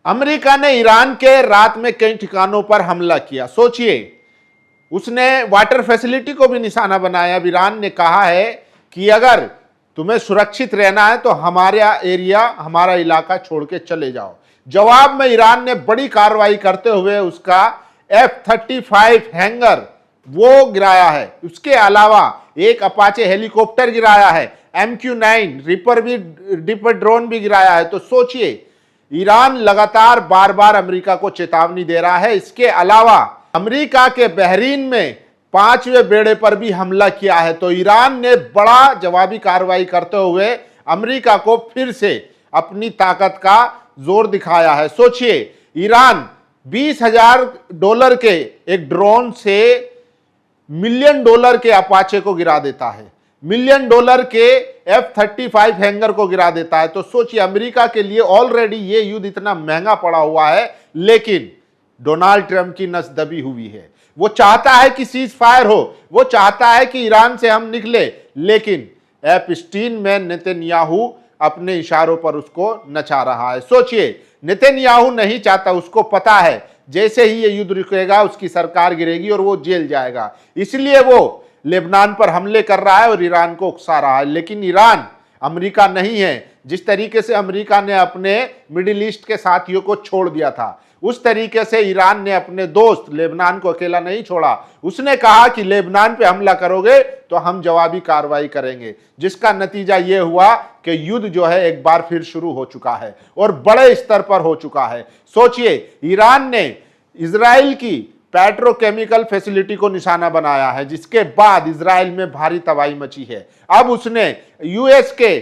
America ने Iran के रात में कई ठिकानों पर हमला किया। सोचिए, उसने वाटर फैसिलिटी को भी निशाना बनाया। ईरान ने कहा है कि अगर तुम्हें सुरक्षित रहना है तो हमारा एरिया, हमारा इलाका छोड़ के चले जाओ। जवाब में ईरान ने बड़ी कार्रवाई करते हुए उसका F-35 हैंगर वो गिराया है। उसके अलावा एक अपाचे हेलीकॉप्टर गिराया है, MQ-9 रिपर ड्रोन भी गिराया है। तो सोचिए, ईरान लगातार बार बार अमेरिका को चेतावनी दे रहा है। इसके अलावा अमेरिका के बहरीन में 5वें बेड़े पर भी हमला किया है। तो ईरान ने बड़ा जवाबी कार्रवाई करते हुए अमेरिका को फिर से अपनी ताकत का जोर दिखाया है। सोचिए, ईरान $20,000 के एक ड्रोन से $1 मिलियन के अपाचे को गिरा देता है, $1 मिलियन के F-35 हैंगर को गिरा देता है। तो सोचिए, अमेरिका के लिए ऑलरेडी ये युद्ध इतना महंगा पड़ा हुआ है, लेकिन डोनाल्ड ट्रंप की नस दबी हुई है। वो चाहता है कि सीज फायर हो, वो चाहता है कि ईरान से हम निकले, लेकिन एपस्टीन में नेतन्याहू अपने इशारों पर उसको नचा रहा है। सोचिए, नेतन्याहू नहीं चाहता, उसको पता है जैसे ही ये युद्ध रुकेगा उसकी सरकार गिरेगी और वो जेल जाएगा। इसलिए वो लेबनान पर हमले कर रहा है और ईरान को उकसा रहा है। लेकिन ईरान अमेरिका नहीं है। जिस तरीके से अमेरिका ने अपने मिडिल ईस्ट के साथियों को छोड़ दिया था, उस तरीके से ईरान ने अपने दोस्त लेबनान को अकेला नहीं छोड़ा। उसने कहा कि लेबनान पे हमला करोगे तो हम जवाबी कार्रवाई करेंगे, जिसका नतीजा यह हुआ कि युद्ध जो है एक बार फिर शुरू हो चुका है और बड़े स्तर पर हो चुका है। सोचिए, ईरान ने इजराइल की पेट्रोकेमिकल फैसिलिटी को निशाना बनाया है, जिसके बाद इजराइल में भारी तबाही मची है। अब उसने यूएस के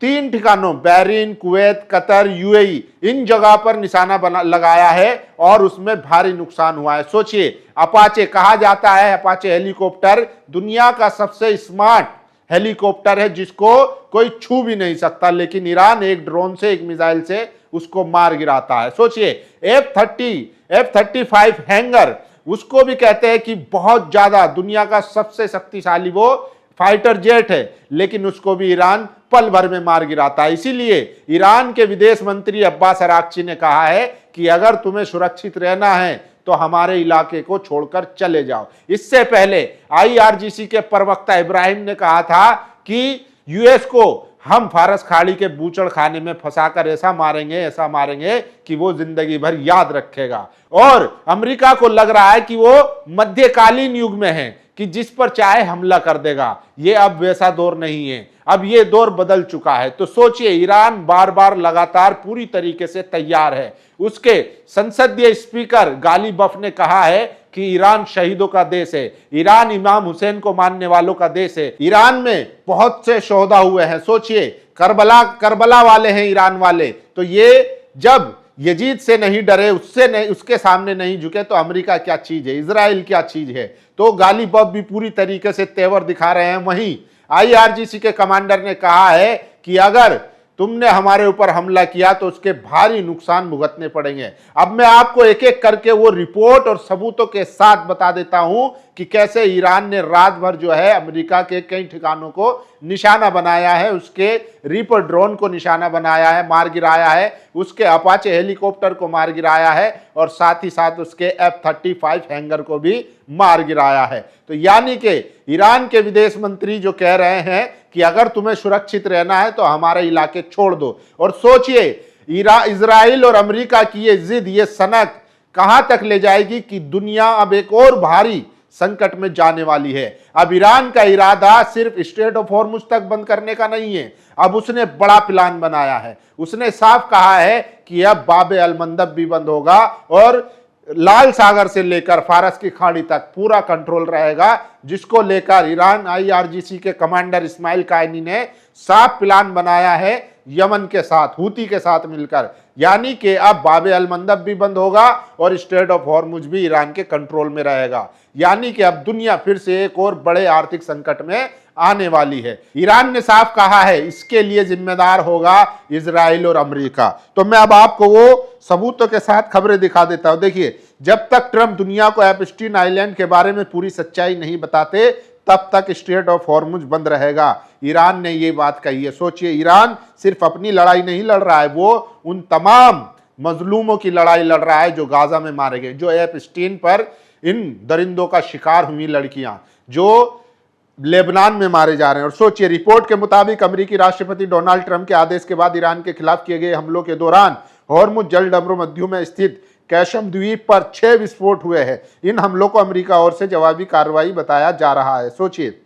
3 ठिकानों, बहरीन, कुवैत, कतर, UAE, इन जगह पर निशाना लगाया है और उसमें भारी नुकसान हुआ है। सोचिए, अपाचे कहा जाता है, अपाचे हेलीकॉप्टर दुनिया का सबसे स्मार्ट हेलीकॉप्टर है जिसको कोई छू भी नहीं सकता, लेकिन ईरान एक ड्रोन से, एक मिसाइल से उसको मार गिराता है। सोचिए, F-35 हैंगर, उसको भी कहते हैं कि बहुत ज्यादा दुनिया का सबसे शक्तिशाली वो फाइटर जेट है, लेकिन उसको भी ईरान पल भर में मार गिराता है। इसीलिए ईरान के विदेश मंत्री अब्बास अराक्ची ने कहा है कि अगर तुम्हें सुरक्षित रहना है तो हमारे इलाके को छोड़कर चले जाओ। इससे पहले IRGC के प्रवक्ता इब्राहिम ने कहा था कि यूएस को हम फारस खाड़ी के बूचड़ खाने में फंसाकर ऐसा मारेंगे कि वो जिंदगी भर याद रखेगा। और अमेरिका को लग रहा है कि वो मध्यकालीन युग में है कि जिस पर चाहे हमला कर देगा। ये अब वैसा दौर नहीं है, अब ये दौर बदल चुका है। तो सोचिए, ईरान बार बार लगातार पूरी तरीके से तैयार है। उसके संसदीय स्पीकर गालिबफ ने कहा है कि ईरान शहीदों का देश है, ईरान इमाम हुसैन को मानने वालों का देश है। ईरान में बहुत से शोहदा हुए हैं। सोचिए, करबला वाले हैं ईरान वाले। तो ये जब यजीद से नहीं डरे, उससे नहीं, उसके सामने नहीं झुके, तो अमेरिका क्या चीज है, इजराइल क्या चीज है। तो गालिबफ भी पूरी तरीके से तेवर दिखा रहे हैं। वहीं IRGC के कमांडर ने कहा है कि अगर तुमने हमारे ऊपर हमला किया तो उसके भारी नुकसान भुगतने पड़ेंगे। अब मैं आपको एक एक करके वो रिपोर्ट और सबूतों के साथ बता देता हूं कि कैसे ईरान ने रात भर जो है अमेरिका के कई ठिकानों को निशाना बनाया है, उसके रीपर ड्रोन को निशाना बनाया है, मार गिराया है, उसके अपाचे हेलीकॉप्टर को मार गिराया है और साथ ही साथ उसके F-35 हैंगर को भी मार गिराया है। तो यानी कि ईरान के विदेश मंत्री जो कह रहे हैं कि अगर तुम्हें सुरक्षित रहना है तो हमारे इलाके छोड़ दो। और सोचिए, इजराइल और अमेरिका की ये जिद, ये सनक कहां तक ले जाएगी कि दुनिया अब एक और भारी संकट में जाने वाली है। अब ईरान का इरादा सिर्फ स्ट्रेट ऑफ हॉर्मुज तक बंद करने का नहीं है, अब उसने बड़ा प्लान बनाया है। उसने साफ कहा है कि अब बाब अल मंदब भी बंद होगा और लाल सागर से लेकर फारस की खाड़ी तक पूरा कंट्रोल रहेगा, जिसको लेकर ईरान IRGC के कमांडर इस्माइल कायनी ने साफ प्लान बनाया है यमन के साथ, हूती के साथ मिलकर। यानी कि अब बाब अल मंदब भी बंद होगा और स्ट्रेट ऑफ हॉर्मुज भी ईरान के कंट्रोल में रहेगा। यानी कि अब दुनिया फिर से एक और बड़े आर्थिक संकट में आने वाली है। ईरान ने साफ कहा है इसके लिए जिम्मेदार होगा इजराइल और अमेरिका। तो मैं अब आपको वो सबूतों के साथ खबरें दिखा देता हूं। देखिए, जब तक ट्रंप दुनिया को एपस्टीन आइलैंड के बारे में पूरी सच्चाई नहीं बताते, तब तक स्ट्रेट ऑफ हॉर्मुज बंद रहेगा। ईरान ने ये बात कही है। सोचिए, ईरान सिर्फ अपनी लड़ाई नहीं लड़ रहा है, वो उन तमाम मजलूमों की लड़ाई लड़ रहा है जो गाजा में मारे गए, जो एपस्टीन पर इन दरिंदों का शिकार हुई लड़कियां जो लेबनान में मारे जा रहे हैं। और सोचिए, रिपोर्ट के मुताबिक अमेरिकी राष्ट्रपति डोनाल्ड ट्रंप के आदेश के बाद ईरान के खिलाफ किए गए हमलों के दौरान हॉर्मुज जलमध्यु में स्थित कैशम द्वीप पर 6 विस्फोट हुए हैं। इन हमलों को अमेरिका ओर से जवाबी कार्रवाई बताया जा रहा है। सोचिए,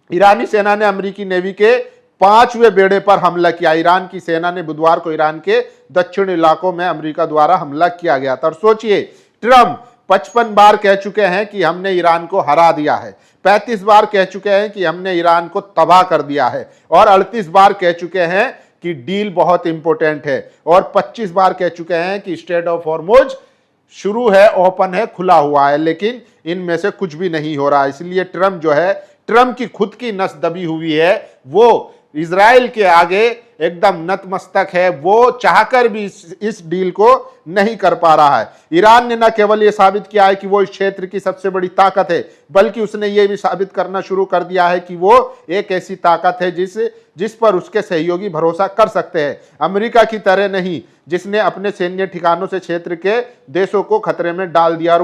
ईरानी सेना ने अमेरिकी नेवी के 5वें बेड़े पर हमला किया। ईरान की सेना ने बुधवार को ईरान के दक्षिण इलाकों में अमेरिका द्वारा हमला किया गया था। और सोचिए, ट्रंप 55 बार कह चुके हैं कि हमने ईरान को हरा दिया है, 35 बार कह चुके हैं कि हमने ईरान को तबाह कर दिया है, और 38 बार कह चुके हैं कि डील बहुत इंपॉर्टेंट है, और 25 बार कह चुके हैं कि स्ट्रेट ऑफ हॉर्मुज शुरू है, ओपन है, खुला हुआ है। लेकिन इनमें से कुछ भी नहीं हो रहा। इसलिए ट्रंप जो है, ट्रंप की खुद की नस दबी हुई है, वो इजराइल के आगे एकदम नतमस्तक है। वो चाहकर भी इस डील को नहीं कर पा रहा है। ईरान ने न केवल यह साबित किया है कि वो इस क्षेत्र की सबसे बड़ी ताकत है, बल्कि उसने ये भी साबित करना शुरू कर दिया है कि वो एक ऐसी ताकत है जिस पर उसके सहयोगी भरोसा कर सकते हैं। अमेरिका की तरह नहीं, जिसने अपने सैन्य ठिकानों से क्षेत्र के देशों को खतरे में डाल दिया, और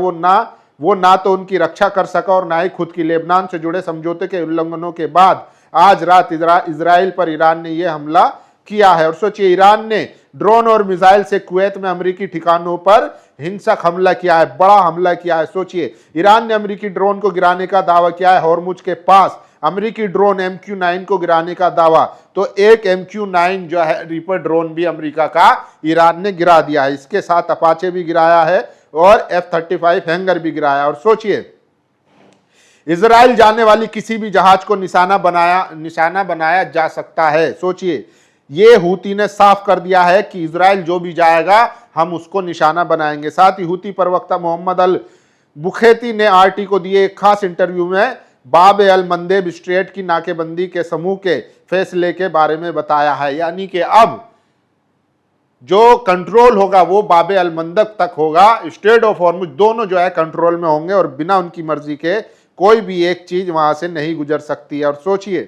वो ना तो उनकी रक्षा कर सका और ना ही खुद की। लेबनान से जुड़े समझौते के उल्लंघनों के बाद आज रात इजराइल पर ईरान ने यह हमला किया है। और सोचिए, ईरान ने ड्रोन और मिसाइल से कुवैत में अमेरिकी ठिकानों पर हिंसक हमला किया है, बड़ा हमला किया है। सोचिए, ईरान ने अमेरिकी ड्रोन को गिराने का दावा किया है। हॉर्मुज के पास अमेरिकी ड्रोन MQ-9 को गिराने का दावा, तो एक MQ-9 जो है रीपर ड्रोन भी अमेरिका का ईरान ने गिरा दिया है। इसके साथ अपाचे भी गिराया है और F-35 हैंगर भी गिराया। और सोचिए, इजराइल जाने वाली किसी भी जहाज को निशाना बनाया जा सकता है। सोचिए, ये हूती ने साफ कर दिया है कि इजराइल जो भी जाएगा हम उसको निशाना बनाएंगे। साथ ही हूती प्रवक्ता मोहम्मद अल बुखैती ने RT को दिए एक खास इंटरव्यू में बाब अल मंदेब स्ट्रेट की नाकेबंदी के समूह के फैसले के बारे में बताया है। यानी कि अब जो कंट्रोल होगा वो बाब अल मंदब तक होगा, स्ट्रेट ऑफ हॉर्मुज दोनों जो है कंट्रोल में होंगे, और बिना उनकी मर्जी के कोई भी एक चीज वहां से नहीं गुजर सकती है। और सोचिए,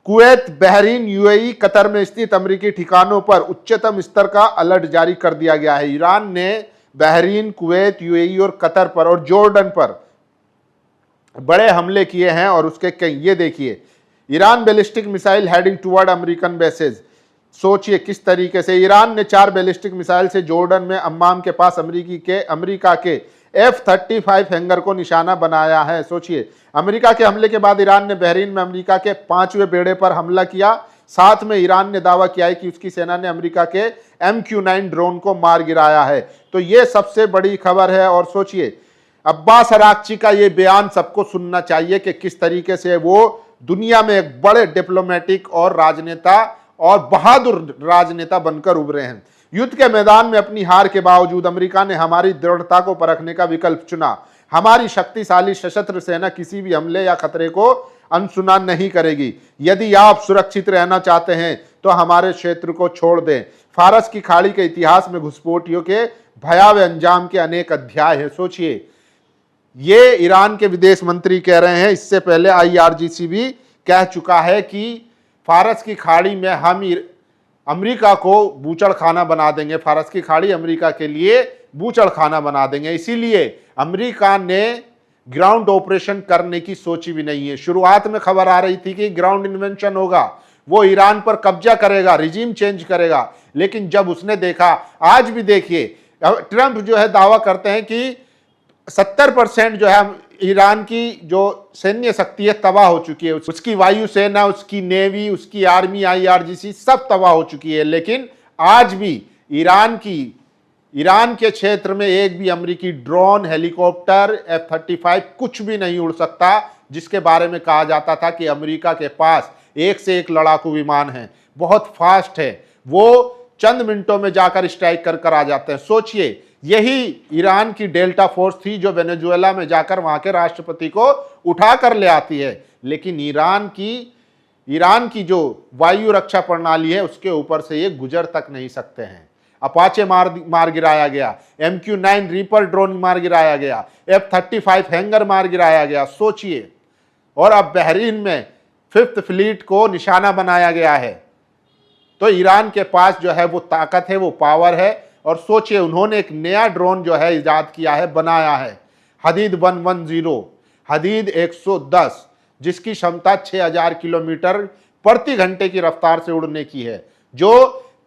कुवैत, बहरीन, UAE, कतर में स्थित अमेरिकी ठिकानों पर उच्चतम स्तर का अलर्ट जारी कर दिया गया है। ईरान ने बहरीन, कुवैत, UAE और कतर पर और जॉर्डन पर बड़े हमले किए हैं। और उसके कई, ये देखिए, Iran ballistic missile heading toward American bases. सोचिए किस तरीके से ईरान ने 4 बैलिस्टिक मिसाइल से जॉर्डन में अम्मान के पास अमेरिका के F-35 हैंगर को निशाना बनाया है। सोचिए, अमेरिका के हमले के बाद ईरान ने बहरीन में अमेरिका के 5वें बेड़े पर हमला किया। साथ में ईरान ने दावा किया है कि उसकी सेना ने अमेरिका के MQ-9 ड्रोन को मार गिराया है। तो ये सबसे बड़ी खबर है। और सोचिए, अब्बास अराक्ची का ये बयान सबको सुनना चाहिए कि किस तरीके से वो दुनिया में एक बड़े डिप्लोमेटिक और राजनेता और बहादुर राजनेता बनकर उभरे हैं। युद्ध के मैदान में अपनी हार के बावजूद अमेरिका ने हमारी दृढ़ता को परखने का विकल्प चुना। हमारी शक्तिशाली सशस्त्र सेना किसी भी हमले या खतरे को अनसुना नहीं करेगी। यदि आप सुरक्षित रहना चाहते हैं तो हमारे क्षेत्र को छोड़ दें। फारस की खाड़ी के इतिहास में घुसपैठियों के भयावह अंजाम के अनेक अध्याय हैं। सोचिए, ये ईरान के विदेश मंत्री कह रहे हैं। इससे पहले IRGC भी कह चुका है कि फारस की खाड़ी में हम अमेरिका को बूचड़ खाना बना देंगे। फारस की खाड़ी अमेरिका के लिए बूचड़ खाना बना देंगे। इसीलिए अमेरिका ने ग्राउंड ऑपरेशन करने की सोची भी नहीं है। शुरुआत में खबर आ रही थी कि ग्राउंड इन्वेंशन होगा, वो ईरान पर कब्जा करेगा, रिजीम चेंज करेगा। लेकिन जब उसने देखा, आज भी देखिए, ट्रंप जो है दावा करते हैं कि 70% जो है ईरान की जो सैन्य शक्ति है तबाह हो चुकी है। उसकी वायुसेना, उसकी नेवी, उसकी आर्मी, IRGC सब तबाह हो चुकी है। लेकिन आज भी ईरान के क्षेत्र में एक भी अमेरिकी ड्रोन, हेलीकॉप्टर, F-35 कुछ भी नहीं उड़ सकता, जिसके बारे में कहा जाता था कि अमेरिका के पास एक से एक लड़ाकू विमान है, बहुत फास्ट है, वो चंद मिनटों में जाकर स्ट्राइक कर आ जाते हैं। सोचिए, यही ईरान की डेल्टा फोर्स थी जो वेनेजुएला में जाकर वहां के राष्ट्रपति को उठा कर ले आती है। लेकिन ईरान की जो वायु रक्षा प्रणाली है उसके ऊपर से ये गुजर तक नहीं सकते हैं। अपाचे मार गिराया गया, MQ-9 रीपर ड्रोन मार गिराया गया, F-35 हैंगर मार गिराया गया। सोचिए, और अब बहरीन में 5th फ्लीट को निशाना बनाया गया है। तो ईरान के पास जो है वो ताकत है, वो पावर है। और सोचिए उन्होंने एक नया ड्रोन जो है इजाद किया है, बनाया है, हदीद 110, हदीद 110, जिसकी क्षमता 6000 किलोमीटर प्रति घंटे की रफ्तार से उड़ने की है, जो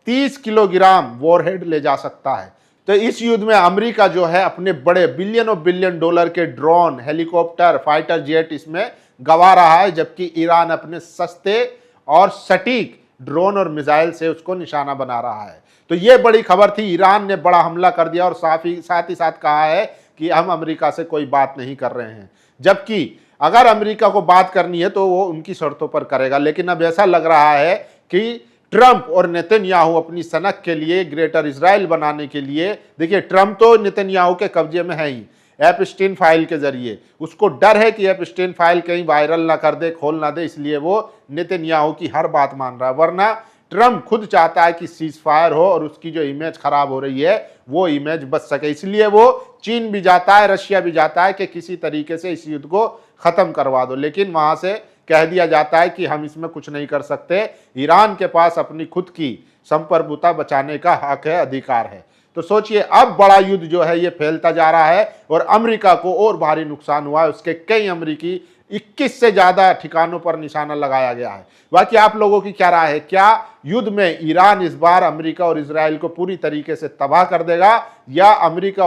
30 किलोग्राम वॉरहेड ले जा सकता है। तो इस युद्ध में अमेरिका जो है अपने बड़े बिलियन डॉलर के ड्रोन, हेलीकॉप्टर, फाइटर जेट इसमें गंवा रहा है, जबकि ईरान अपने सस्ते और सटीक ड्रोन और मिसाइल से उसको निशाना बना रहा है। तो ये बड़ी खबर थी, ईरान ने बड़ा हमला कर दिया और साथ ही साथ कहा है कि हम अमेरिका से कोई बात नहीं कर रहे हैं, जबकि अगर अमेरिका को बात करनी है तो वो उनकी शर्तों पर करेगा। लेकिन अब ऐसा लग रहा है कि ट्रंप और नेतन्याहू अपनी सनक के लिए, ग्रेटर इजराइल बनाने के लिए, देखिए ट्रंप तो नेतन्याहू के कब्जे में है ही एपस्टीन फाइल के जरिए, उसको डर है कि एपस्टीन फाइल कहीं वायरल ना कर दे, खोल ना दे, इसलिए वो नेतन्याहू की हर बात मान रहा है। वरना ट्रंप खुद चाहता है कि सीज फायर हो और उसकी जो इमेज खराब हो रही है वो इमेज बच सके, इसलिए वो चीन भी जाता है, रशिया भी जाता है कि किसी तरीके से इस युद्ध को खत्म करवा दो। लेकिन वहां से कह दिया जाता है कि हम इसमें कुछ नहीं कर सकते, ईरान के पास अपनी खुद की संप्रभुता बचाने का हक है, अधिकार है। तो सोचिए अब बड़ा युद्ध जो है ये फैलता जा रहा है और अमेरिका को और भारी नुकसान हुआ है, उसके कई अमेरिकी 21 से ज्यादा ठिकानों पर निशाना लगाया गया है। बाकी आप लोगों की क्या राय है, क्या युद्ध में ईरान इस बार अमेरिका और इजराइल को पूरी तरीके से तबाह कर देगा, या अमेरिका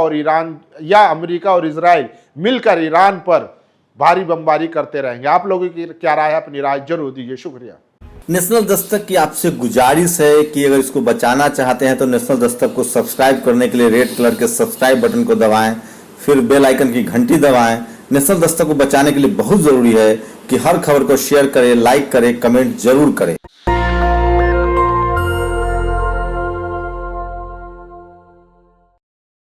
और इजराइल मिलकर ईरान पर भारी बमबारी करते रहेंगे? आप लोगों की क्या राय है, अपनी राय जरूर दीजिए। शुक्रिया। नेशनल दस्तक की आपसे गुजारिश है कि अगर इसको बचाना चाहते हैं तो नेशनल दस्तक को सब्सक्राइब करने के लिए रेड कलर के सब्सक्राइब बटन को दबाएं, फिर बेल आइकन की घंटी दबाएं। नेशनल दस्तक को बचाने के लिए बहुत जरूरी है कि हर खबर को शेयर करें, लाइक करें, कमेंट जरूर करें।